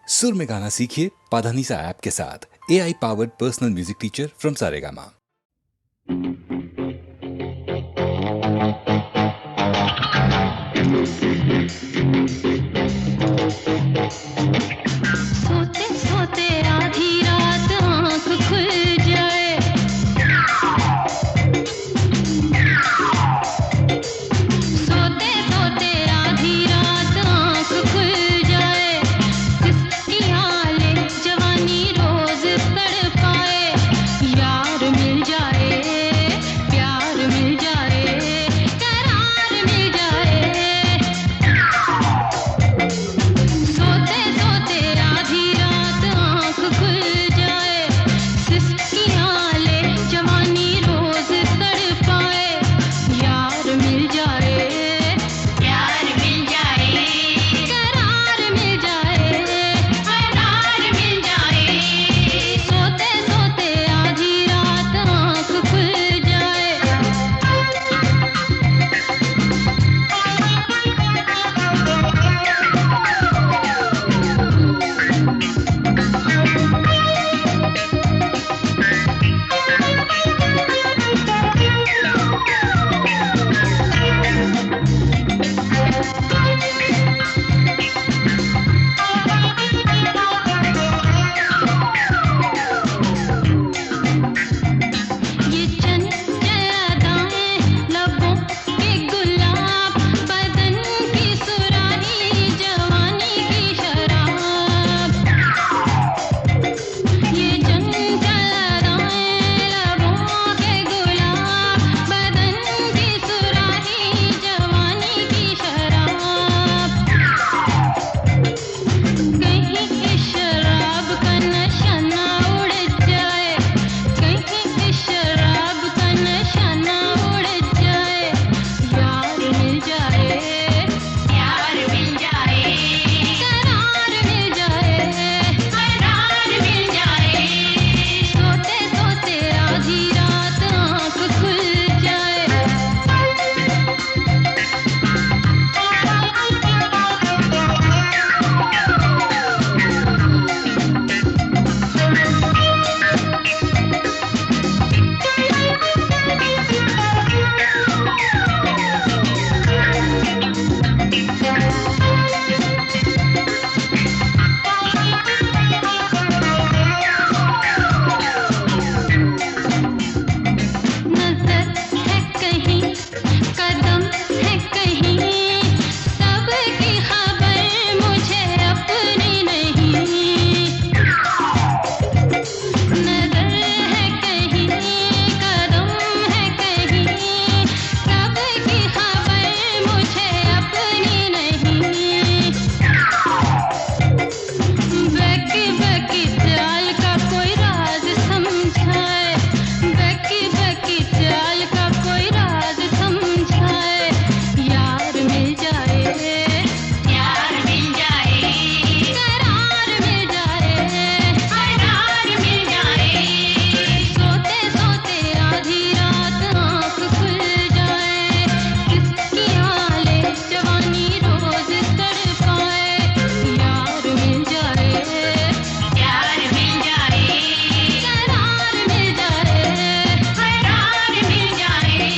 सुर में गाना सीखिए पाधानीसा ऐप के साथ। AI powered personal music teacher from Saregama. सोते सोते आधी रात आँख खुल जाए, सोते सोते आधी रात आँख खुल जाए, सिसकियाँ ले जवानी रोज तड़पाए, यार मिल जाए, प्यार मिल जाए, करार मिल जाए। सोते सोते आधी रात आँख खुल जाए, सिसकियाँ ले जवानी रोज तड़पाए, यार मिल जाए, प्यार मिल जाए, करार मिल जाए, करार मिल जाए। सोते सोते आधी रात आँख खुल जाए। ये चंचल अदाएं, लबों के गुलाब, बदन की सुराही, जवानी की शराब। ये चंचल अदाएं, लबों के गुलाब, बदन की सुराही, जवानी की शराब। कहीं इस शराब का नशा ना उड़ जाए, कहीं इस शराब का नशा ना उड़ जाए, यार मिल जाए, प्यार मिल जाए, करार मिल जाए, करार मिल जाए। सोते सोते आधी रात आँख खुल जाए। नजर है कहीं, कदम है कहीं, सबकी खबर मुझे अपनी नहीं। नजर है कहीं, कदम है कहीं, सबकी खबर मुझे अपनी नहीं। बैकी बैकी चाल का कोई राज समझाए, बैकी बैकी चाल का कोई राज समझाए, यार मिल जाए, प्यार मिल जाए, करार मिल जाए, करार मिल जाए। सोते सोते आधी रात आँख खुल जाए, सिसकियाँ ले जवानी रोज तड़पाए, यार मिल जाए, प्यार मिल जाए, करार मिल जाए, करार मिल जाए।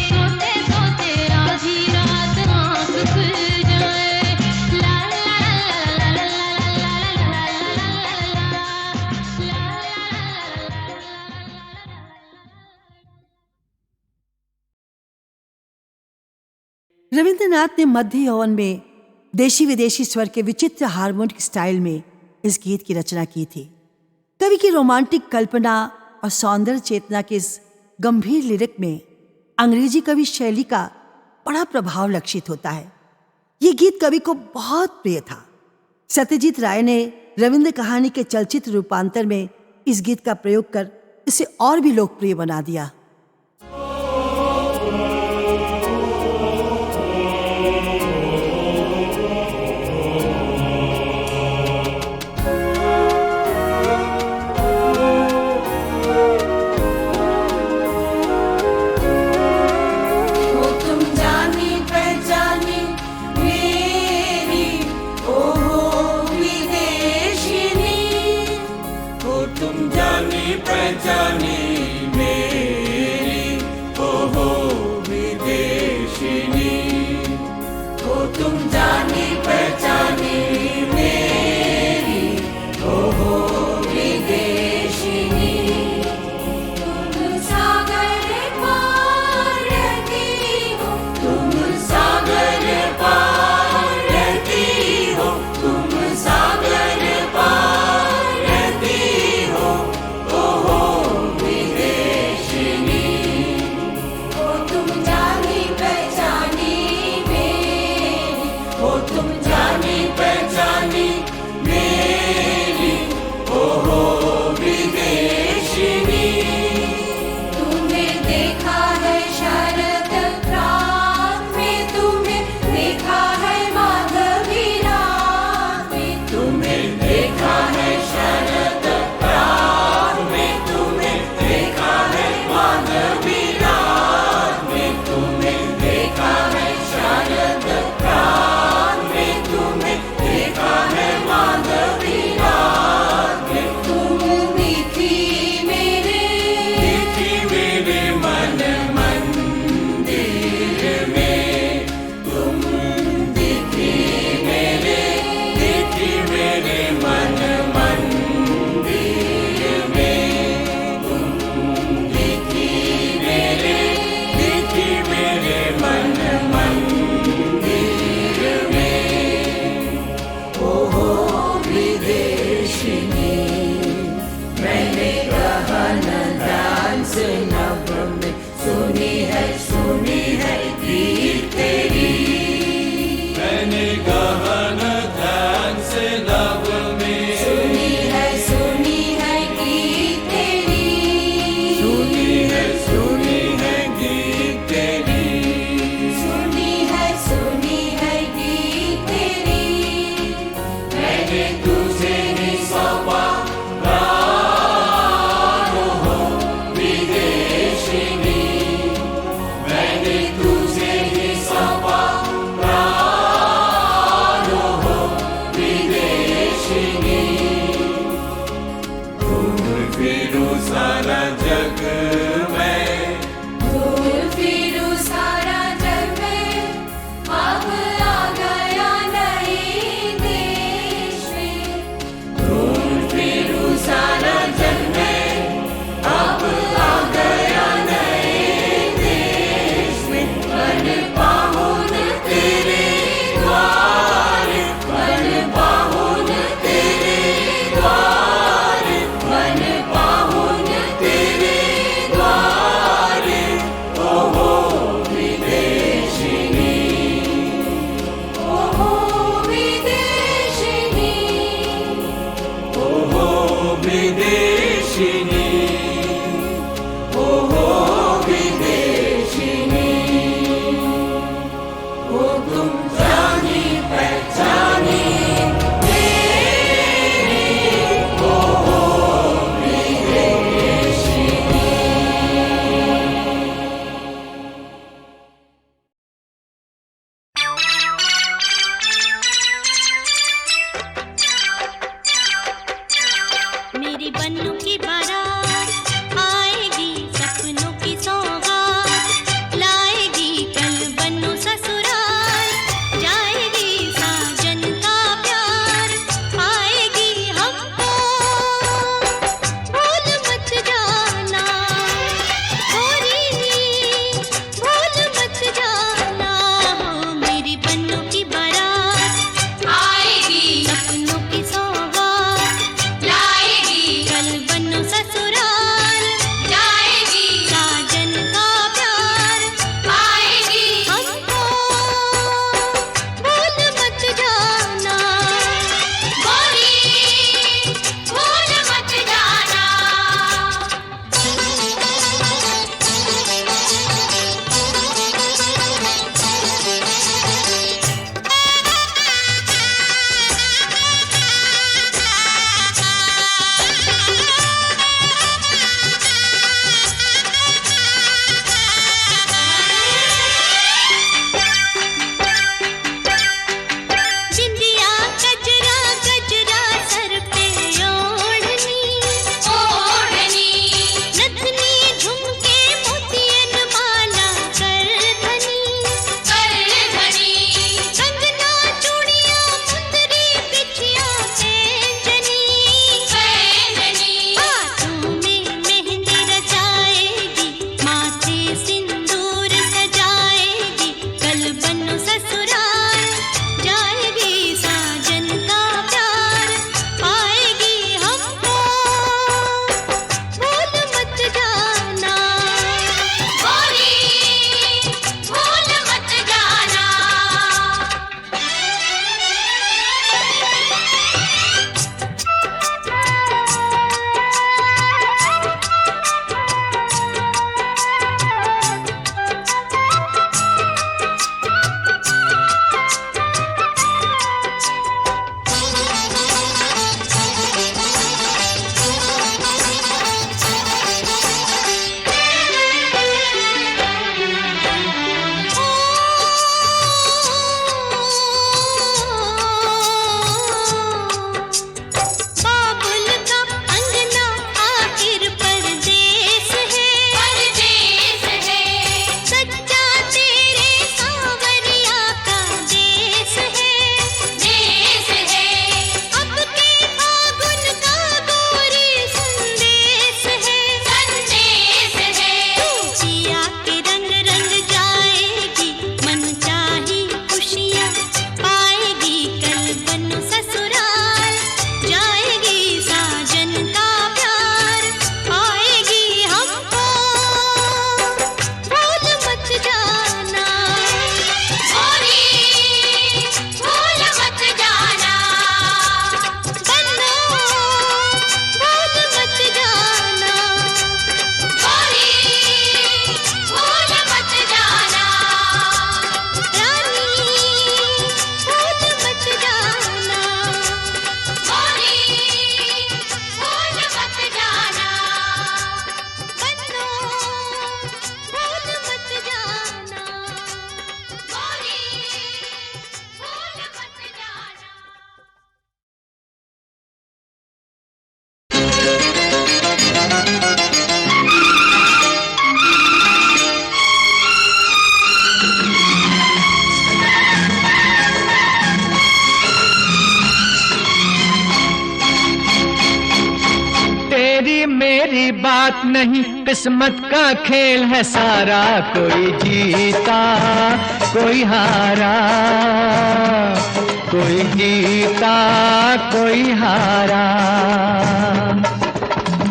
सोते सोते आधी रात आँख खुल जाए। ला ला ला ला ला ला ला रविंद्रनाथ ने मध्य यौवन में देशी विदेशी स्वर के विचित्र हार्मोनिक स्टाइल में इस गीत की रचना की थी। कवि की रोमांटिक कल्पना और सौंदर्य चेतना के इस गंभीर लिरिक में अंग्रेजी कवि शैली का बड़ा प्रभाव लक्षित होता है। ये गीत कवि को बहुत प्रिय था। सत्यजीत राय ने रविंद्र कहानी के चलचित्र रूपांतर में इस गीत का प्रयोग कर इसे और भी लोकप्रिय बना दिया। तुम जानी पहचानी मेरी, ओहो विदेश। पहचानी मेरी, ओ हो विदेशिनी, ओ तुम जानी पहचानी मेरी, ओ हो विदेशिनी। तुम सागर पार रहती हो, तुम सागर पार रहती हो, तुम सागर पार रहती हो, ओ हो विदेशिनी, ओ तुम जानी पहचानी मेरी, ओ तुम जानी पहचानी मेरी, ओ हो विदेशिनी। तुम्हें देखा है शरद प्रांत में, तुम्हें देखा है माधवी रात में, तुम्हें देखा है शरद प्रांत में, तुम्हें देखा है माधवी रात में, तुम्हें देखा है शरद प्रांत में, तुम्हें देखा है माधवी रात में। तुम दिखी मेरे दिखी मेरे मन मंदिर में, तुम दिखी मेरे मन मंदिर में, तुम दिखी मेरे मन मंदिर में, ओ हो विदेशिनी। मैंने कहा न ध्यान से नभ में, सुनी है गीत तेरी। मैंने कहा न ध्यान से नभ में, सुनी है गीत तेरी, सुनी है गीत तेरी। सुनी है गीत तेरी। मैंने तुझे ही सौंपा प्राण हो विदेशिनी, मैंने तुझे ही सौंपा प्राण हो विदेशिनी। घूम फिरूं सारा जग में, दूर फिरूं सारा जग में, अब आ गया नई देश में। घूम फिरूं सारा जग में, अब आ गया नए देश में। बन पाहुन तेरे द्वार, बन पाहुन तेरे द्वार, बन पाहुन तेरे द्वार, ओ हो विदेशिनी, ओ हो विदेशिनी, ओ हो विदेशिनी, ओ हो विदेशिनी, ओ तुम जानी पहचानी मेरी, ओ हो विदेशिनी। मेरी बन्नू की बारात मेरी बात नहीं, किस्मत का खेल है सारा, कोई जीता कोई हारा, कोई जीता कोई हारा।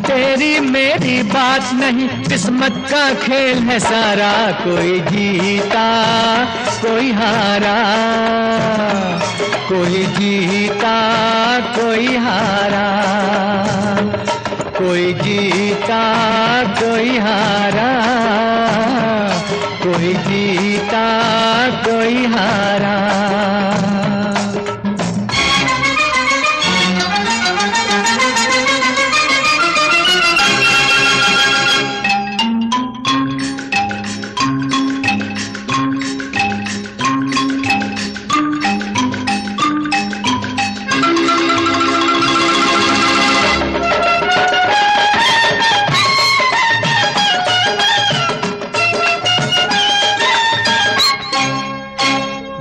तेरी मेरी बात नहीं, किस्मत का खेल है सारा, कोई जीता कोई हारा, कोई जीता कोई हारा, कोई जीता कोई हारा, कोई जीता कोई हारा।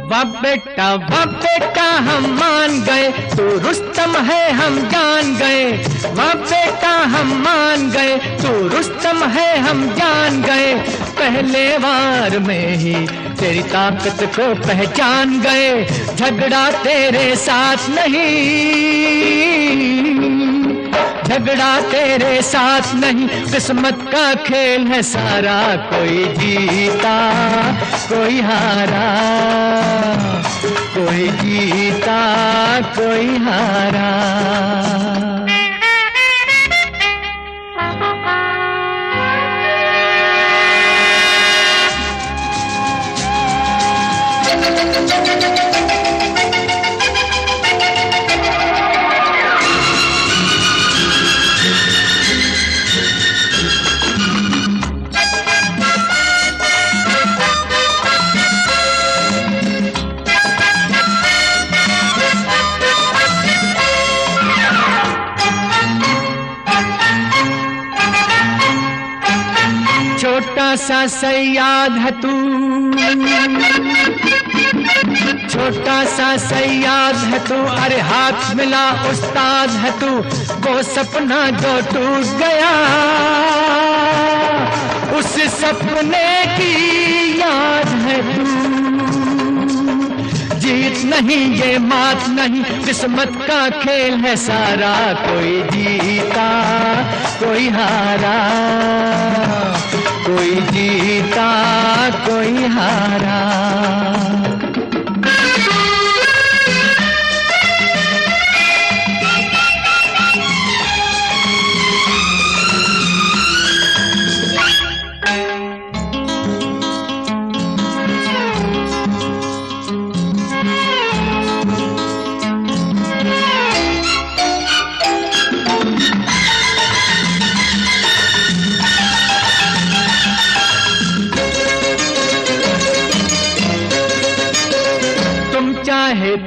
वाह बेटा हम मान गए, तू रुस्तम है हम जान गए। वाह बेटा हम मान गए, तू रुस्तम है हम जान गए। पहले वार में ही तेरी ताकत को पहचान गए। झगड़ा तेरे साथ नहीं, झगड़ा तेरे साथ नहीं, किस्मत का खेल है सारा, कोई जीता कोई हारा, कोई जीता कोई हारा। छोटा सा सयाद है तू, छोटा सा सयाद है तू, अरे हाथ मिला उस्ताद है तू। वो सपना जो टूट गया, उस सपने की याद है तू। जीत नहीं ये मात नहीं, किस्मत का खेल है सारा, कोई जीता कोई हारा, कोई जीता कोई हारा।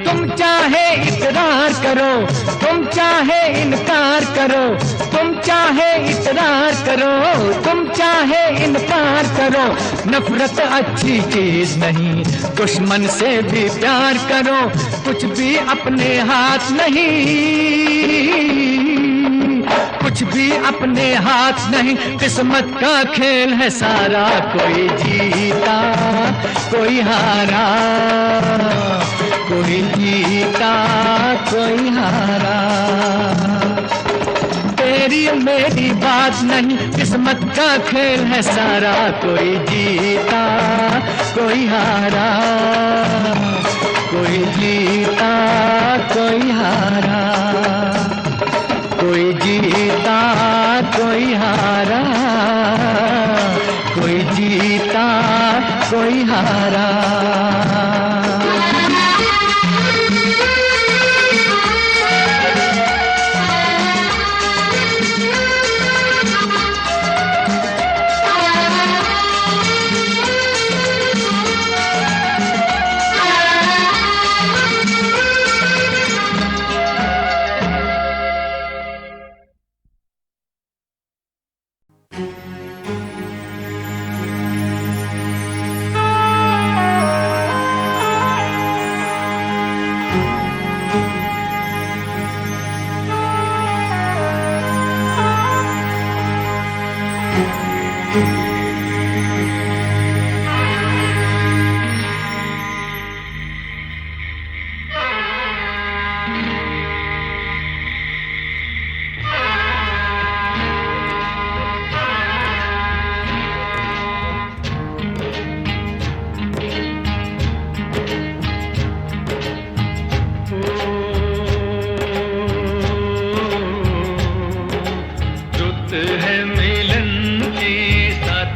तुम चाहे इकरार करो, तुम चाहे इनकार करो, तुम चाहे इकरार करो, तुम चाहे इनकार करो। नफरत अच्छी चीज नहीं, दुश्मन से भी प्यार करो। कुछ भी अपने हाथ नहीं, कुछ भी अपने हाथ नहीं, किस्मत का खेल है सारा, कोई जीता कोई हारा, कोई जीता कोई हारा। तेरी मेरी बात नहीं, किस्मत का खेल है सारा, कोई जीता कोई हारा, कोई जीता कोई हारा, कोई जीता कोई हारा, कोई जीता कोई हारा। रुत है मिलन की साथ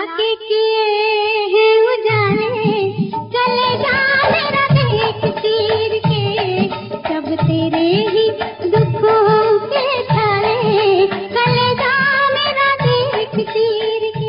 के किए हैं उजाले, चलेगा मेरा देख चीर के, सब तेरे ही दुखों के थाले, चलेगा मेरा देख चीर के।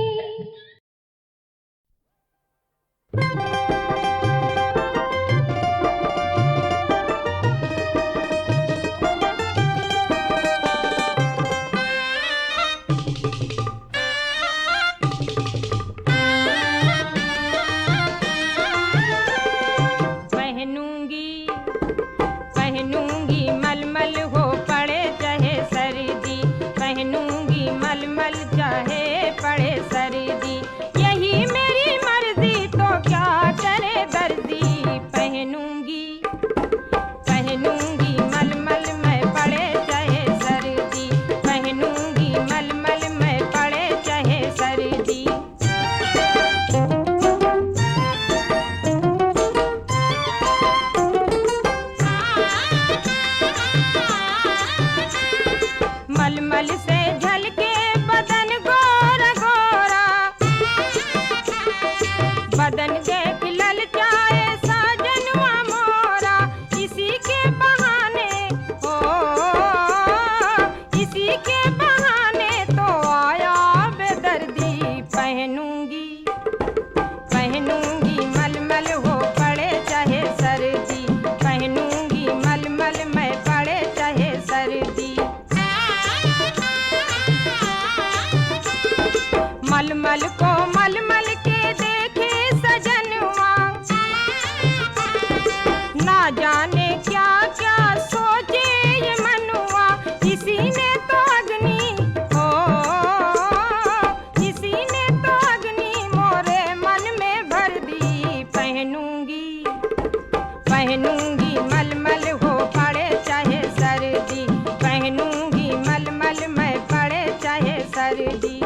पहनूंगी मलमल हो पड़े चाहे सर्दी, पहनूंगी मलमल चाहे पड़े सर्दी, यही मेरी मर्जी तो क्या करे दर्दी। पहनूंगी मलमल मैं पड़े चाहे सर्दी, पहनूंगी मलमल मैं पड़े चाहे सर्दी। मलमल से झलके बदन गोरा गोरा, बदन देख ललचाए साजनवा मोरा, इसी के बहाने ओ इसी के बहाने तो आया बेदर्दी। पहनूंगी मलमल हो पड़े चाहे सर्दी, पहनूंगी मलमल मैं पड़े चाहे सर्दी। मलमल को मलमल के देखे सजनवा, ना जाने क्या क्या सोचे ये मनुआ, इसी ने तो अग्नि हो इसी ने तो अग्नि मोरे मन में भर दी। पहनूंगी मलमल हो पड़े चाहे सर्दी, पहनूंगी मलमल मैं पड़े चाहे सर्दी।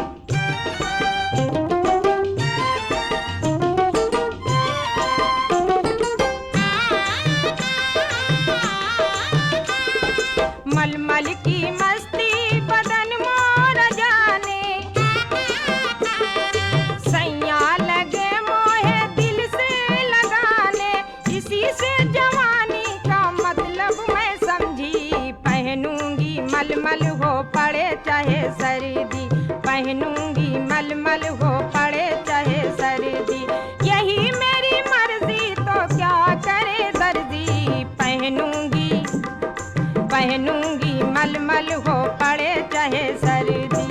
मलमल की मस्ती बदन मोर जाने, सैया लगे मोहे दिल से लगाने, इसी से जवानी का मतलब मैं समझी। पहनूंगी मलमल हो पड़े चाहे सर्दी, पहनूंगी मलमल हो पड़े चाहे सर्दी, यही मेरी मर्जी तो क्या करे दर्दी। पहनूंगी मलमल हो पड़े चाहे सर्दी।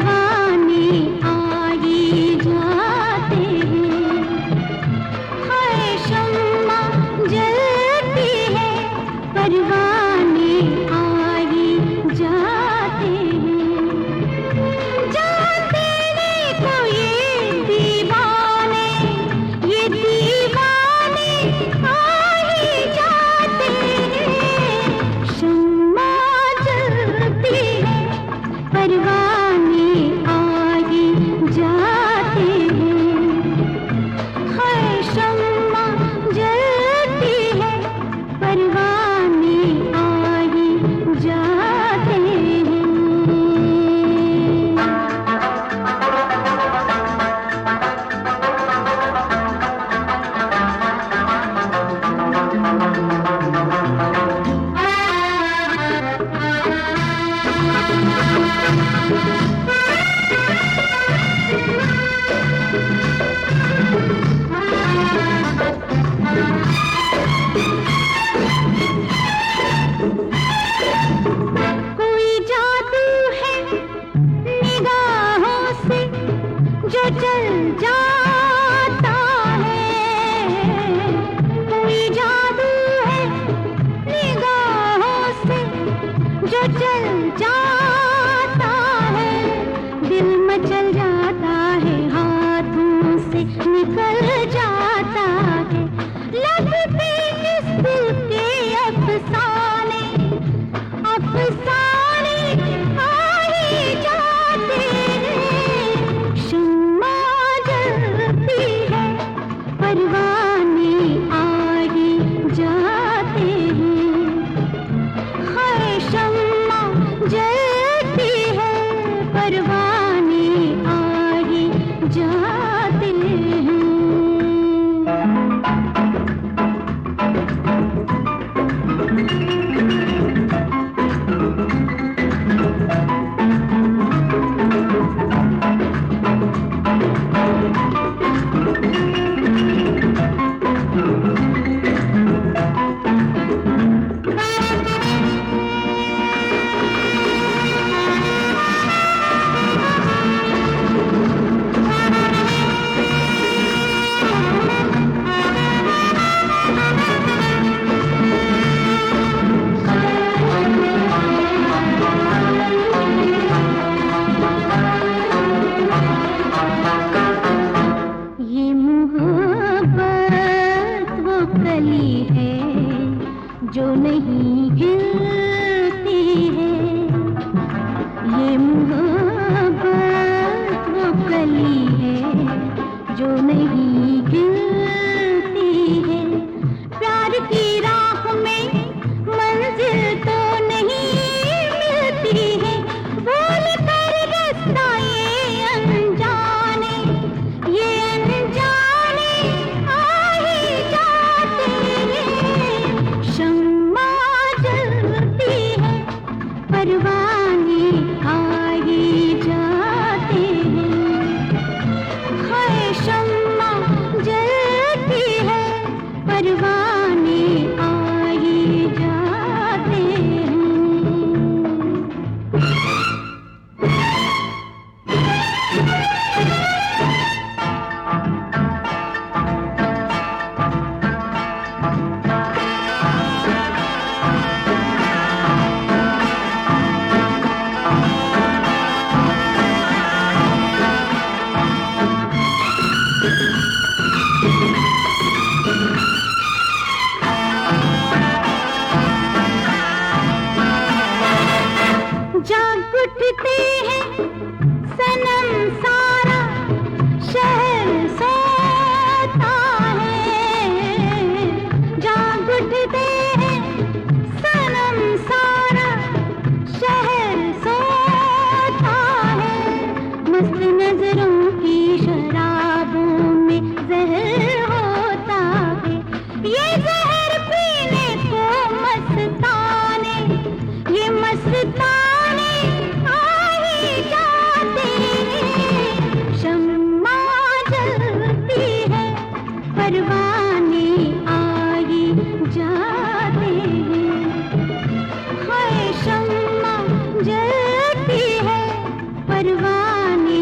परवाने आई जाते हैं। हर शम्मा जलती है, परवाने आई जाते हैं। जानते नहीं को ये दीवाने आ ही जाते हैं। शम्मा जलती है, परवाने आई जाते हैं। हर शम्मा जलती है, परवाने आई जाते हैं। कोई जादू है निगाहों से जो चल जाता है। कोई जादू है निगाहों से जो चल जाता है। दिल मचल जाता है, हाथों से निकल जाता है। लगते इस दिल के अफसाने आ ही जाते हैं। शम्मा जलती है, परवाने आ ही जाते हैं। हर शम्मा जलती है, परवाने आ ही जाते हैं।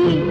नहीं